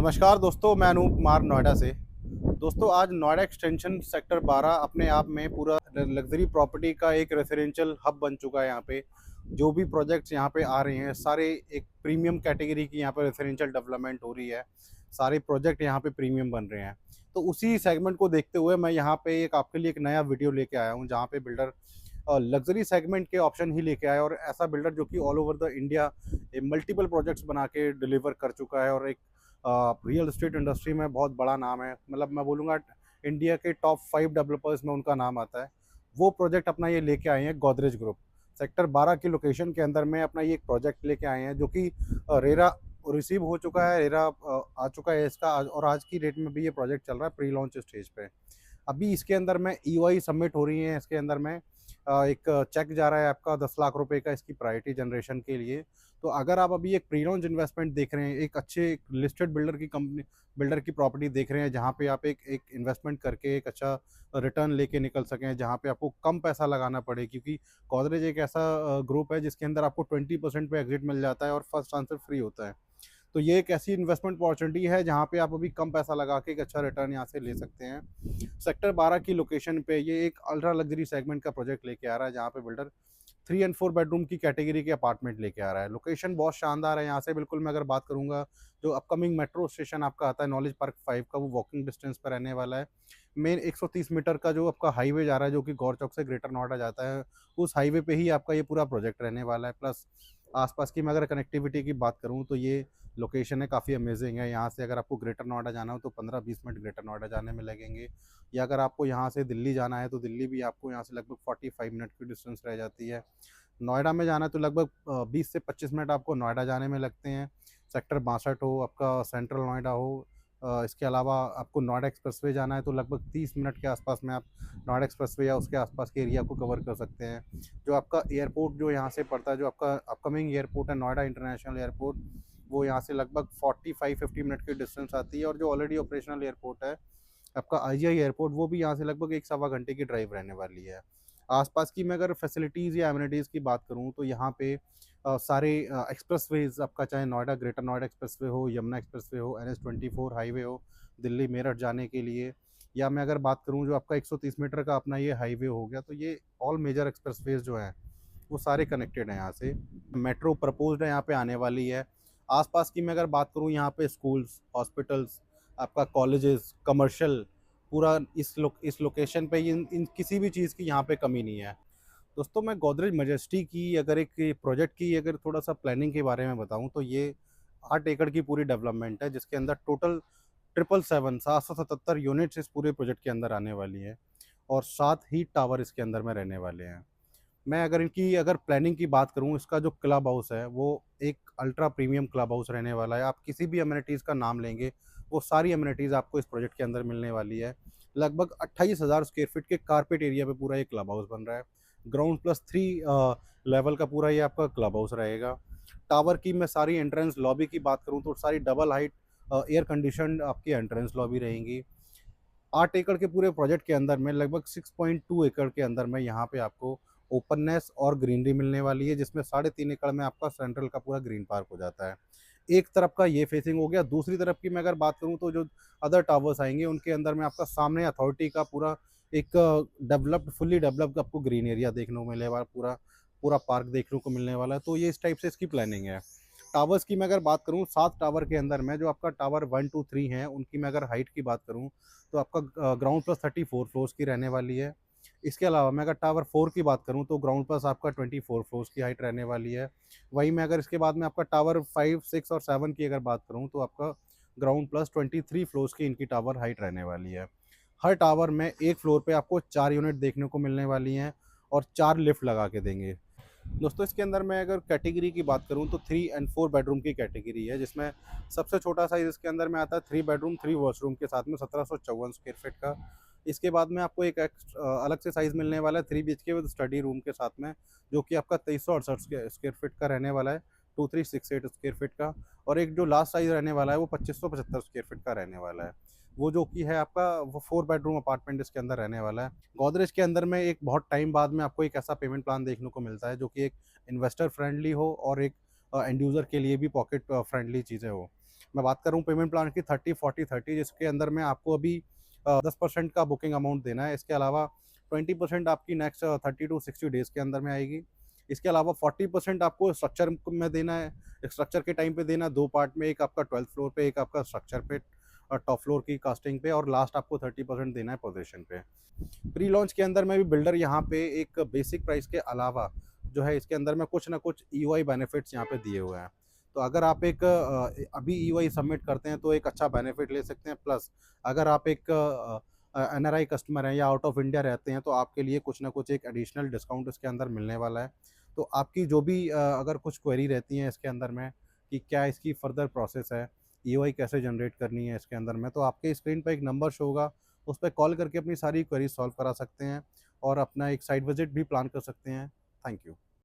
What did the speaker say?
नमस्कार दोस्तों, मैं अनूप कुमार नोएडा से। दोस्तों, आज नोएडा एक्सटेंशन सेक्टर 12 अपने आप में पूरा लग्जरी प्रॉपर्टी का एक रेसिडेंशियल हब बन चुका है। यहाँ पे जो भी प्रोजेक्ट्स यहाँ पे आ रहे हैं, सारे एक प्रीमियम कैटेगरी की यहाँ पे रेसिडेंशियल डेवलपमेंट हो रही है। सारे प्रोजेक्ट यहाँ पे प्रीमियम बन रहे हैं। तो उसी सेगमेंट को देखते हुए मैं यहाँ पे एक आपके लिए एक नया वीडियो लेके आया हूँ, जहाँ पे बिल्डर लग्जरी सेगमेंट के ऑप्शन ही लेके आया, और ऐसा बिल्डर जो कि all over the India multiple projects बना के डिलीवर कर चुका है, और एक रियल एस्टेट इंडस्ट्री में बहुत बड़ा नाम है। मतलब मैं बोलूँगा इंडिया के टॉप 5 डेवलपर्स में उनका नाम आता है। वो प्रोजेक्ट अपना ये लेके आए हैं गोदरेज ग्रुप। सेक्टर 12 की लोकेशन के अंदर में अपना ये एक प्रोजेक्ट लेके आए हैं, जो कि रेरा रिसीव हो चुका है, रेरा आ चुका है इसका और आज की डेट में भी ये प्रोजेक्ट चल रहा है प्री लॉन्च स्टेज पे। अभी इसके अंदर में ईओआई सबमिट हो रही है। इसके अंदर में एक चेक जा रहा है आपका 10 लाख रुपए का इसकी प्रायोरिटी जनरेशन के लिए। तो अगर आप अभी एक प्री लॉन्च इन्वेस्टमेंट देख रहे हैं, एक अच्छे लिस्टेड बिल्डर की प्रॉपर्टी देख रहे हैं, जहाँ पे आप एक एक इन्वेस्टमेंट करके एक अच्छा रिटर्न लेके निकल सकें, जहाँ पे आपको कम पैसा लगाना पड़े, क्योंकि गोदरेज एक ऐसा ग्रुप है जिसके अंदर आपको 20% पे एग्जिट मिल जाता है और फर्स्ट आंसर फ्री होता है। तो ये एक ऐसी इन्वेस्टमेंट अपॉर्चुनिटी है जहाँ पे आप अभी कम पैसा लगा के एक अच्छा रिटर्न यहाँ से ले सकते हैं। सेक्टर 12 की लोकेशन पे ये एक अल्ट्रा लग्जरी सेगमेंट का प्रोजेक्ट लेके आ रहा है, जहाँ पे बिल्डर 3 एंड 4 बेडरूम की कैटेगरी के अपार्टमेंट लेके आ रहा है। लोकेशन बहुत शानदार है। यहाँ से बिल्कुल मैं अगर बात करूँगा, जो अपकमिंग मेट्रो स्टेशन आपका आता है नॉलेज पार्क 5 का, वो वॉकिंग डिस्टेंस पर रहने वाला है। मेन 130 मीटर का जो आपका हाईवे जा रहा है, जो कि गौर चौक से ग्रेटर नोएडा जाता है, उस हाईवे पे ही आपका ये पूरा प्रोजेक्ट रहने वाला है। प्लस आसपास की मैं अगर कनेक्टिविटी की बात करूँ, तो ये लोकेशन है काफ़ी अमेजिंग है। यहाँ से अगर आपको ग्रेटर नोएडा जाना हो तो 15-20 मिनट ग्रेटर नोएडा जाने में लगेंगे, या अगर आपको यहाँ से दिल्ली जाना है तो दिल्ली भी आपको यहाँ से लगभग 45 मिनट की डिस्टेंस रह जाती है। नोएडा में जाना है तो लगभग 20 से 25 मिनट आपको नोएडा जाने में लगते हैं। सेक्टर 62 हो, आपका सेंट्रल नोएडा हो, इसके अलावा आपको नोएडा एक्सप्रेसवे जाना है तो लगभग 30 मिनट के आसपास में आप नोएडा एक्सप्रेसवे या उसके आसपास के एरिया को कवर कर सकते हैं। जो आपका एयरपोर्ट जो यहाँ से पड़ता है, जो आपका अपकमिंग एयरपोर्ट है नोएडा इंटरनेशनल एयरपोर्ट, वो यहाँ से लगभग 45-50 मिनट की डिस्टेंस आती है। और जो ऑलरेडी ऑपरेशनल एयरपोर्ट है आपका आईजीआई एयरपोर्ट, वो भी यहाँ से लगभग 1 सवा घंटे की ड्राइव रहने वाली है। आसपास की मैं अगर फैसिलिटीज़ या एमिनिटीज़ की बात करूँ, तो यहाँ पे सारे एक्सप्रेसवेज़ आपका, चाहे नोएडा ग्रेटर नोएडा एक्सप्रेसवे हो, यमुना एक्सप्रेसवे हो, NH-24 हाईवे हो दिल्ली मेरठ जाने के लिए, या मैं अगर बात करूँ जो आपका 130 मीटर का अपना ये हाईवे हो गया, तो ये ऑल मेजर एक्सप्रेसवेज़ जो हैं वो सारे कनेक्टेड हैं यहाँ से। मेट्रो प्रपोज्ड है यहाँ पे आने वाली है। आसपास की मैं अगर बात करूँ, यहाँ पे स्कूल्स, हॉस्पिटल्स, आपका कॉलेजेस, कमर्शियल, पूरा इस लोकेशन पे इन इन किसी भी चीज़ की यहाँ पे कमी नहीं है। दोस्तों, मैं गोदरेज मेजेस्टी की अगर एक प्रोजेक्ट की अगर थोड़ा-सा प्लानिंग के बारे में बताऊँ, तो ये 8 एकड़ की पूरी डेवलपमेंट है, जिसके अंदर टोटल 777 यूनिट्स इस पूरे प्रोजेक्ट के अंदर आने वाली है, और 7 हीट टावर इसके अंदर में रहने वाले हैं। मैं अगर प्लानिंग की बात करूँ, इसका जो क्लब हाउस है वो एक अल्ट्रा प्रीमियम क्लब हाउस रहने वाला है। आप किसी भी अमेनिटीज़ का नाम लेंगे, वो सारी अमेनिटीज़ आपको इस प्रोजेक्ट के अंदर मिलने वाली है। लगभग 28,000 स्क्वायर फीट के कारपेट एरिया पे पूरा ये क्लब हाउस बन रहा है। ग्राउंड प्लस 3 लेवल का पूरा ये आपका क्लब हाउस रहेगा। टावर की मैं सारी एंट्रेंस लॉबी की बात करूँ, तो सारी डबल हाइट एयर कंडीशन्ड आपकी एंट्रेंस लॉबी रहेंगी। 8 एकड़ के पूरे प्रोजेक्ट के अंदर में लगभग 6.2 एकड़ के अंदर में यहाँ पे आपको ओपननेस और ग्रीनरी मिलने वाली है, जिसमें 3.5 एकड़ में आपका सेंट्रल का पूरा ग्रीन पार्क हो जाता है। एक तरफ का ये फेसिंग हो गया। दूसरी तरफ की मैं अगर बात करूँ, तो जो अदर टावर्स आएँगे उनके अंदर में आपका सामने अथॉरिटी का पूरा एक फुल्ली डेवलप्ड आपको ग्रीन एरिया देखने को मिलेगा, पूरा पूरा पार्क देखने को मिलने वाला है। तो ये इस टाइप से इसकी प्लानिंग है। टावर्स की मैं अगर बात करूँ, 7 टावर के अंदर में जो आपका टावर 1, 2, 3 हैं, उनकी मैं अगर हाइट की बात करूँ, तो आपका ग्राउंड प्लस 34 फ्लोर्स की रहने वाली है। इसके अलावा मैं अगर टावर 4 की बात करूँ, तो ग्राउंड प्लस आपका 24 फ्लोर्स की हाइट रहने वाली है। वहीं मैं अगर इसके बाद में आपका टावर 5, 6 और 7 की अगर बात करूँ, तो आपका ग्राउंड प्लस 23 फ्लोर्स की इनकी टावर हाइट रहने वाली है। हर टावर में एक फ्लोर पे आपको 4 यूनिट देखने को मिलने वाली हैं, और 4 लिफ्ट लगा के देंगे। दोस्तों, इसके अंदर मैं अगर कैटेगरी की बात करूँ, तो 3 एंड 4 बेडरूम की कैटेगरी है, जिसमें सबसे छोटा साइज़ इसके अंदर में आता है 3 बेडरूम 3 वॉशरूम के साथ में 1754 स्क्वायर फीट का। इसके बाद में आपको एक अलग से साइज़ मिलने वाला है 3 बीएचके विद स्टडी रूम के साथ में, जो कि आपका 2368 स्क्वायर फीट का रहने वाला है, 2368 स्क्वायर फीट का। और एक जो लास्ट साइज़ रहने वाला है वो 2575 स्क्वायर फीट का रहने वाला है, वो जो कि है आपका वो 4 बेडरूम अपार्टमेंट इसके अंदर रहने वाला है। गोदरेज के अंदर में एक बहुत टाइम बाद में आपको एक ऐसा पेमेंट प्लान देखने को मिलता है, जो कि एक इन्वेस्टर फ्रेंडली हो और एक एंड यूज़र के लिए भी पॉकेट फ्रेंडली चीज़ें हो। मैं बात कर रहा हूँ पेमेंट प्लान की 30-40-30, जिसके अंदर में आपको अभी 10% का बुकिंग अमाउंट देना है। इसके अलावा 20% आपकी नेक्स्ट 30 टू 60 डेज़ के अंदर में आएगी। इसके अलावा 40% आपको स्ट्रक्चर में देना है, स्ट्रक्चर के टाइम पे देना है 2 पार्ट में, एक आपका 12th फ्लोर पे, एक आपका स्ट्रक्चर पे टॉप फ्लोर की कास्टिंग पे, और लास्ट आपको 30% देना है पोज़ीशन पे। प्री लॉन्च के अंदर में भी बिल्डर यहाँ पे एक बेसिक प्राइस के अलावा जो है इसके अंदर में कुछ ना कुछ ईओआई बेनिफिट्स यहाँ पे दिए हुए हैं। तो अगर आप एक अभी ईओआई सबमिट करते हैं तो एक अच्छा बेनिफिट ले सकते हैं। प्लस अगर आप एक एनआरआई कस्टमर हैं या आउट ऑफ इंडिया रहते हैं तो आपके लिए कुछ ना कुछ एक एडिशनल डिस्काउंट इसके अंदर मिलने वाला है। तो आपकी जो भी अगर कुछ क्वेरी रहती हैं इसके अंदर में कि क्या इसकी फर्दर प्रोसेस है, ईओआई कैसे जनरेट करनी है इसके अंदर में, तो आपके स्क्रीन पे एक नंबर शो होगा, उस पे कॉल करके अपनी सारी क्वेरीज सॉल्व करा सकते हैं और अपना एक साइट विजिट भी प्लान कर सकते हैं। Thank you.